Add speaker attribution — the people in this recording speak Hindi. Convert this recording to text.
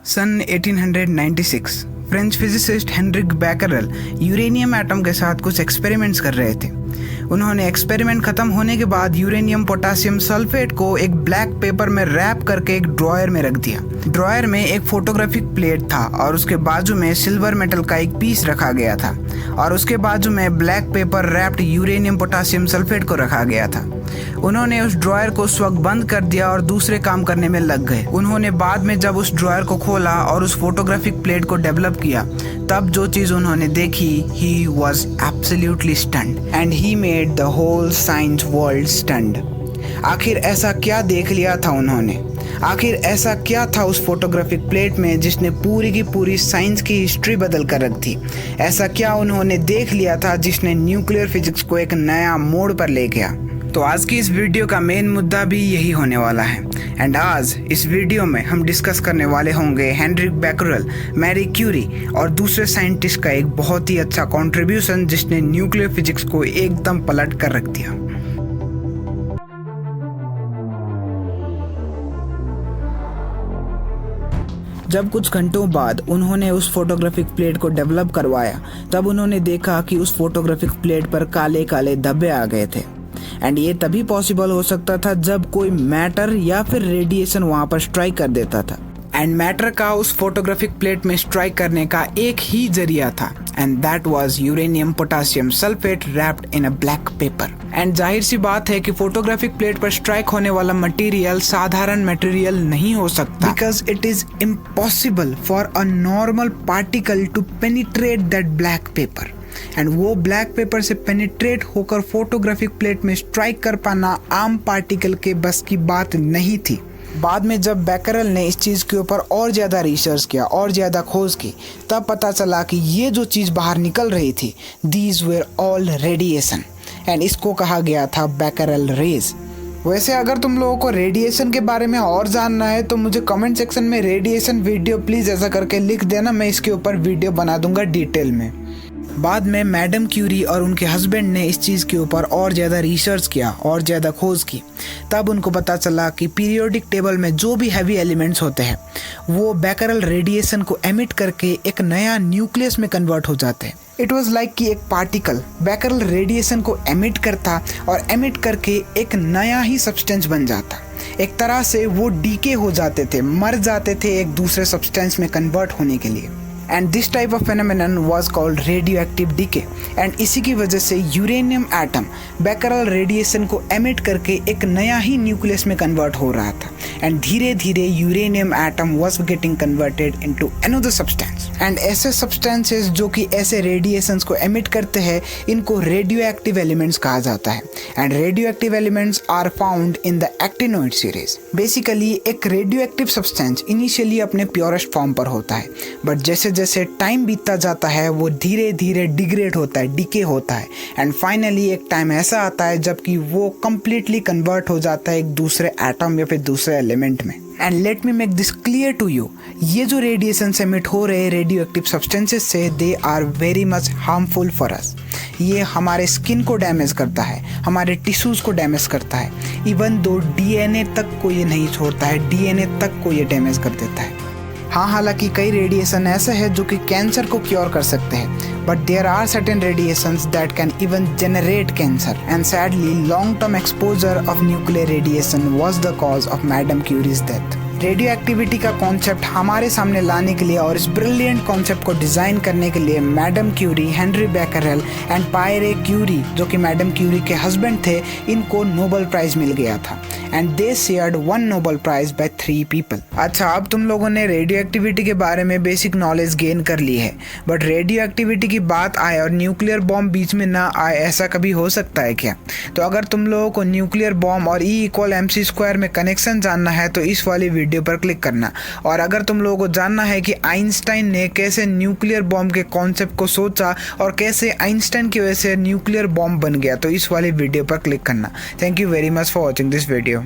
Speaker 1: सन 1896 French physicist Henri Becquerel uranium atom के साथ कुछ एक्सपेरिमेंट्स कर रहे थे। उन्होंने एक्सपेरिमेंट खत्म होने के बाद यूरेनियम पोटेशियम सल्फेट को एक ब्लैक पेपर में रैप करके एक ड्रॉयर में रख दिया। ड्रॉयर में एक फोटोग्राफिक प्लेट था और उसके बाजू में सिल्वर मेटल का एक पीस रखा गया था और उसके बाजू में black pepper wrapped uranium potassium sulphate को रखा गया था। उन्होंने उस ड्रॉयर को उस वक्त बंद कर दिया और दूसरे काम करने में लग गए। उन्होंने बाद में जब उस ड्रॉयर को खोला और उस फोटोग्राफिक प्लेट को डेवलप किया, तब जो चीज उन्होंने देखी, he was absolutely stunned and he made the whole science world stunned. आखिर ऐसा क्या देख लिया था उन्होंने? आखिर ऐसा क्या था उस फोटोग्राफिक प्लेट में जिसने पूरी की पूरी साइंस की हिस्ट्री बदल कर रख दी? ऐसा क्या उन्होंने देख लिया था जिसने न्यूक्लियर फिजिक्स को एक नया मोड़ पर ले गया? तो आज की इस वीडियो का मेन मुद्दा भी यही होने वाला है। एंड आज इस वीडियो में हम डिस्कस करने वाले होंगे हेनरिक बैकरल, मैरी क्यूरी और दूसरे साइंटिस्ट का एक बहुत ही अच्छा कंट्रीब्यूशन जिसने न्यूक्लियर फिजिक्स को एकदम पलट कर रख दिया। जब कुछ घंटों बाद उन्होंने उस फोटोग्राफिक प्लेट को डेवलप करवाया, तब उन्होंने देखा कि उस फोटोग्राफिक प्लेट पर काले काले धब्बे आ गए थे। एंड ये तभी पॉसिबल हो सकता था जब कोई मैटर या फिर रेडिएशन वहां पर स्ट्राइक कर देता था। एंड मैटर का उस फोटोग्राफिक प्लेट में स्ट्राइक करने का एक ही जरिया था, and that was uranium potassium sulphate wrapped in a black paper. And जाहिर सी बात है कि फोटोग्राफिक प्लेट पर स्ट्राइक होने वाला मटेरियल साधारण मटेरियल नहीं हो सकता, because it is impossible for a normal particle to penetrate that black paper. And वो ब्लैक पेपर से पेनिट्रेट होकर फोटोग्राफिक प्लेट में स्ट्राइक कर पाना आम पार्टिकल के बस की बात नहीं थी। बाद में जब बैकरल ने इस चीज़ के ऊपर और ज़्यादा रिसर्च किया और ज़्यादा खोज की, तब पता चला कि ये जो चीज़ बाहर निकल रही थी, these were all radiation, and इसको कहा गया था बैकरल रेज। वैसे अगर तुम लोगों को रेडिएशन के बारे में और जानना है तो मुझे कमेंट सेक्शन में रेडिएशन वीडियो प्लीज़ ऐसा करके लिख देना, मैं इसके ऊपर वीडियो बना दूंगा डिटेल में। बाद में मैडम क्यूरी और उनके हस्बैंड ने इस चीज़ के ऊपर और ज़्यादा रिसर्च किया और ज़्यादा खोज की। तब उनको पता चला कि पीरियोडिक टेबल में जो भी हैवी एलिमेंट्स होते हैं वो बैकरल रेडिएशन को एमिट करके एक नया न्यूक्लियस में कन्वर्ट हो जाते हैं। इट वॉज लाइक कि एक पार्टिकल बैकरल रेडिएशन को एमिट करता और एमिट करके एक नया ही सब्सटेंस बन जाता। एक तरह से वो डीके हो जाते थे, मर जाते थे एक दूसरे सब्सटेंस में कन्वर्ट होने के लिए। And this type of phenomenon was called radioactive decay. And इसी की वजह से यूरेनियम एटम बैकरल रेडिएशन को एमिट करके एक नया ही न्यूक्लियस में कन्वर्ट हो रहा था। एंड धीरे धीरे uranium atom was getting converted into another substance. And ऐसे सब्सटेंसेस जो कि ऐसे रेडिएशंस को एमिट करते हैं, इनको रेडियोएक्टिव एलिमेंट्स कहा जाता है। And radioactive elements are found in the actinoid series. Basically एक रेडियोएक्टिव सब्सटेंस इनिशियली अपने प्योरेस्ट फॉर्म पर होता है, बट जैसे जैसे टाइम बीतता जाता है वो धीरे धीरे डिग्रेड होता है, डिके होता है। एंड फाइनली एक टाइम ऐसा आता है जबकि वो कंप्लीटली कन्वर्ट हो जाता है एक दूसरे एटम या फिर दूसरे एलिमेंट में। And let me make this clear to you, ये जो रेडिएशन एमिट हो रहे रेडियोएक्टिव सब्सटेंसेस से, they are very much harmful for us. ये हमारे स्किन को डैमेज करता है, हमारे टिश्यूज़ को डैमेज करता है, इवन दो डीएनए तक को ये नहीं छोड़ता है, डीएनए तक को ये डैमेज कर देता है। हाँ, हालांकि कई रेडिएशन ऐसे हैं जो कि कैंसर को क्योर कर सकते हैं, but there are certain radiations that can even generate cancer. And sadly long term exposure of nuclear radiation was the cause of madam Curie's death. Radioactivity का कॉन्सेप्ट हमारे सामने लाने के लिए और इस ब्रिलियंट कॉन्सेप्ट को डिज़ाइन करने के लिए madam Curie, Henry Becquerel and Pierre Curie, जो कि मैडम क्यूरी के हस्बैंड थे, इनको नोबेल प्राइज मिल गया था। And they shared 1 Nobel prize by 3 people. अच्छा, अब तुम लोगों ने रेडियो एक्टिविटी के बारे में बेसिक नॉलेज गेन कर ली है, बट रेडियो एक्टिविटी की बात आए और न्यूक्लियर बॉम्ब बीच में ना आए, ऐसा कभी हो सकता है क्या? तो अगर तुम लोगों को न्यूक्लियर बॉम्ब और E=mc² में कनेक्शन जानना है तो इस वाली वीडियो पर क्लिक करना। और अगर तुम लोगों को जानना है कि आइंस्टाइन ने कैसे न्यूक्लियर बॉम्ब के कॉन्सेप्ट को सोचा और कैसे आइंस्टाइन की वजह से न्यूक्लियर बॉम्ब बन गया, तो इस वाली वीडियो पर क्लिक करना। Thank you very much for watching this video.